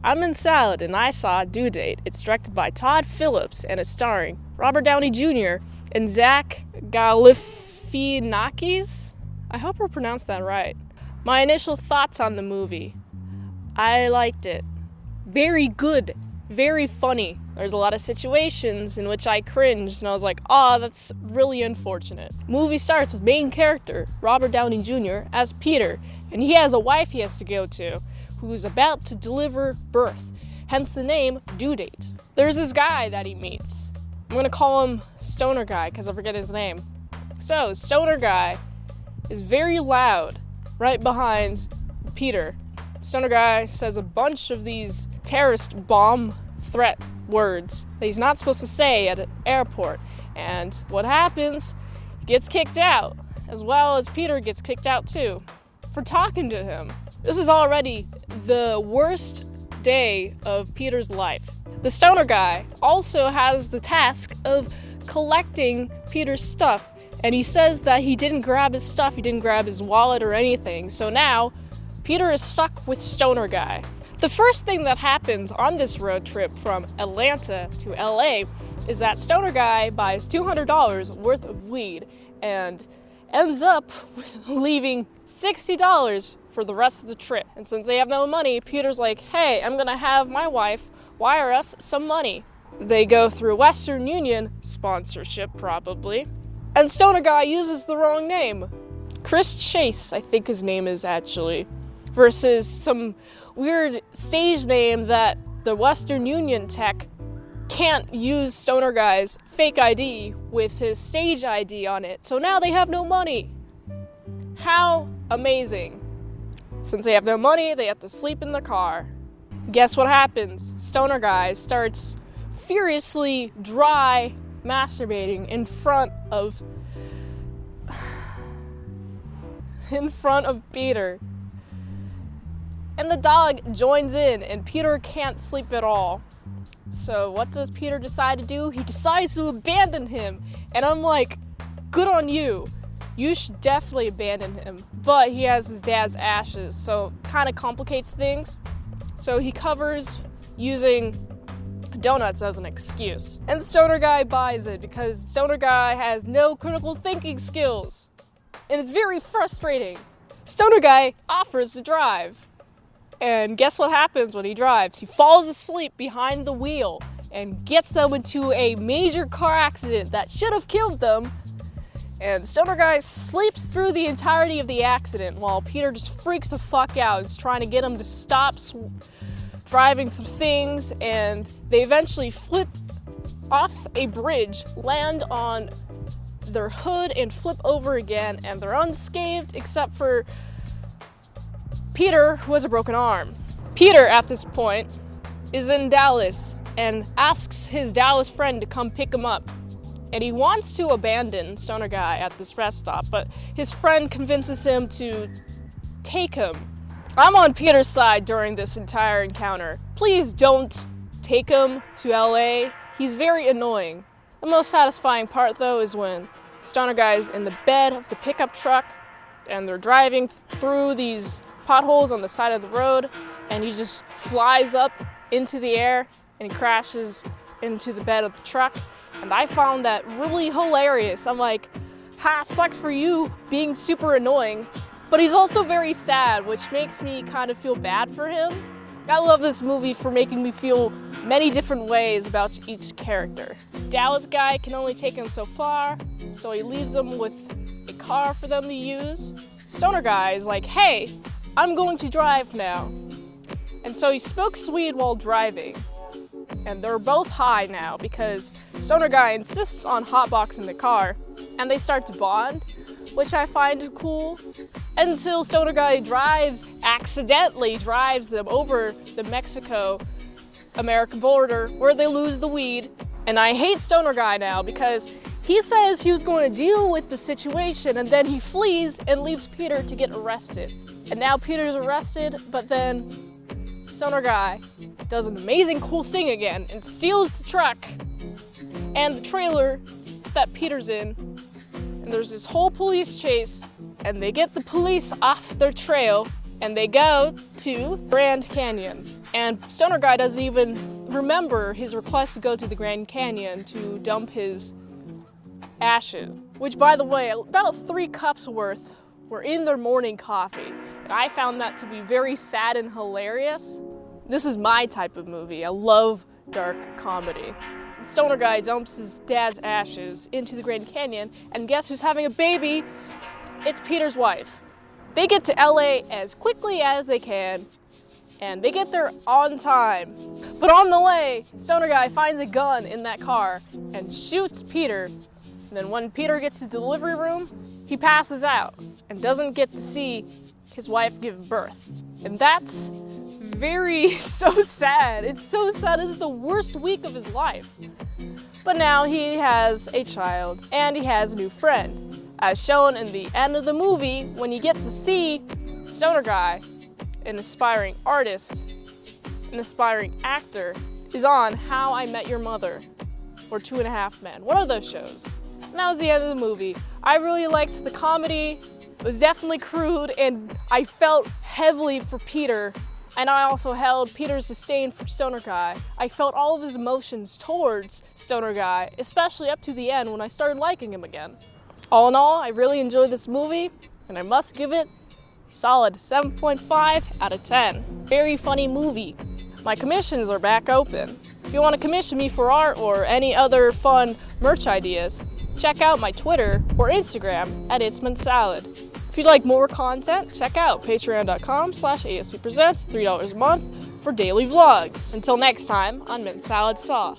I'm in Salad and I saw Due Date. It's directed by Todd Phillips and it's starring Robert Downey Jr. and Zach Galifianakis. I hope I pronounced that right. My initial thoughts on the movie. I liked it. Very good. Very funny. There's a lot of situations in which I cringed and I was like, oh, that's really unfortunate. Movie starts with main character, Robert Downey Jr. as Peter, and he has a wife he has to go to who's about to deliver birth, hence the name Due Date. There's this guy that he meets. I'm gonna call him Stoner Guy because I forget his name. So, Stoner Guy is very loud right behind Peter. Stoner Guy says a bunch of these terrorist bomb threat words that he's not supposed to say at an airport. And what happens? He gets kicked out, as well as Peter gets kicked out too, for talking to him. This is already the worst day of Peter's life. The Stoner Guy also has the task of collecting Peter's stuff, and he says that he didn't grab his stuff, he didn't grab his wallet or anything, so now Peter is stuck with Stoner Guy. The first thing that happens on this road trip from Atlanta to LA is that Stoner Guy buys $200 worth of weed and ends up leaving $60 for the rest of the trip. And since they have no money, Peter's like, hey, I'm gonna have my wife wire us some money. They go through Western Union, sponsorship probably, and Stoner Guy uses the wrong name. Chris Chase, I think his name is actually, versus some weird stage name that the Western Union tech can't use Stoner Guy's fake ID with his stage ID on it, so now they have no money. How amazing. Since they have no money, they have to sleep in the car. Guess what happens? Stoner Guy starts furiously dry masturbating in front of Peter. And the dog joins in, and Peter can't sleep at all. So what does Peter decide to do? He decides to abandon him. And I'm like, good on you. You should definitely abandon him. But he has his dad's ashes, so kind of complicates things. So he covers using donuts as an excuse. And the Stoner Guy buys it because Stoner Guy has no critical thinking skills. And it's very frustrating. Stoner Guy offers to drive. And guess what happens when he drives? He falls asleep behind the wheel and gets them into a major car accident that should have killed them. And Stoner Guy sleeps through the entirety of the accident while Peter just freaks the fuck out and is trying to get him to stop driving through things, and they eventually flip off a bridge, land on their hood, and flip over again, and they're unscathed except for Peter, who has a broken arm. Peter, at this point, is in Dallas and asks his Dallas friend to come pick him up. And he wants to abandon Stoner Guy at this rest stop, but his friend convinces him to take him. I'm on Peter's side during this entire encounter. Please don't take him to LA. He's very annoying. The most satisfying part, though, is when Stoner Guy's in the bed of the pickup truck and they're driving through these potholes on the side of the road, and he just flies up into the air and he crashes into the bed of the truck. And I found that really hilarious. I'm like, ha, sucks for you being super annoying. But he's also very sad, which makes me kind of feel bad for him. I love this movie for making me feel many different ways about each character. Dallas Guy can only take him so far, so he leaves him with a car for them to use. Stoner Guy is like, hey, I'm going to drive now. And so he smokes weed while driving. And they're both high now because Stoner Guy insists on hotboxing the car, and they start to bond, which I find cool. Until Stoner Guy accidentally drives them over the Mexico-American border where they lose the weed. And I hate Stoner Guy now because he says he was going to deal with the situation, and then he flees and leaves Peter to get arrested. And now Peter's arrested, but then Stoner Guy does an amazing cool thing again and steals the truck and the trailer that Peter's in. And there's this whole police chase, and they get the police off their trail, and they go to Grand Canyon. And Stoner Guy doesn't even remember his request to go to the Grand Canyon to dump his ashes, which, by the way, about 3 cups worth were in their morning coffee. And I found that to be very sad and hilarious. This is my type of movie. I love dark comedy. Stoner Guy dumps his dad's ashes into the Grand Canyon, and guess who's having a baby? It's Peter's wife. They get to LA as quickly as they can, and they get there on time. But on the way, Stoner Guy finds a gun in that car and shoots Peter. And then when Peter gets to the delivery room, he passes out and doesn't get to see his wife give birth. And that's so sad. It's so sad. It's the worst week of his life. But now he has a child and he has a new friend. As shown in the end of the movie, when you get to see Stoner Guy, an aspiring artist, an aspiring actor, is on How I Met Your Mother or 2.5 Men, one of those shows. And that was the end of the movie. I really liked the comedy. It was definitely crude, and I felt heavily for Peter, and I also held Peter's disdain for Stoner Guy. I felt all of his emotions towards Stoner Guy, especially up to the end when I started liking him again. All in all, I really enjoyed this movie, and I must give it a solid 7.5 out of 10. Very funny movie. My commissions are back open. If you want to commission me for art or any other fun merch ideas, check out my Twitter or Instagram at itsmintsalad. If you'd like more content, check out patreon.com/ASEPresents, $3 a month for daily vlogs. Until next time, on Mint Salad Saw.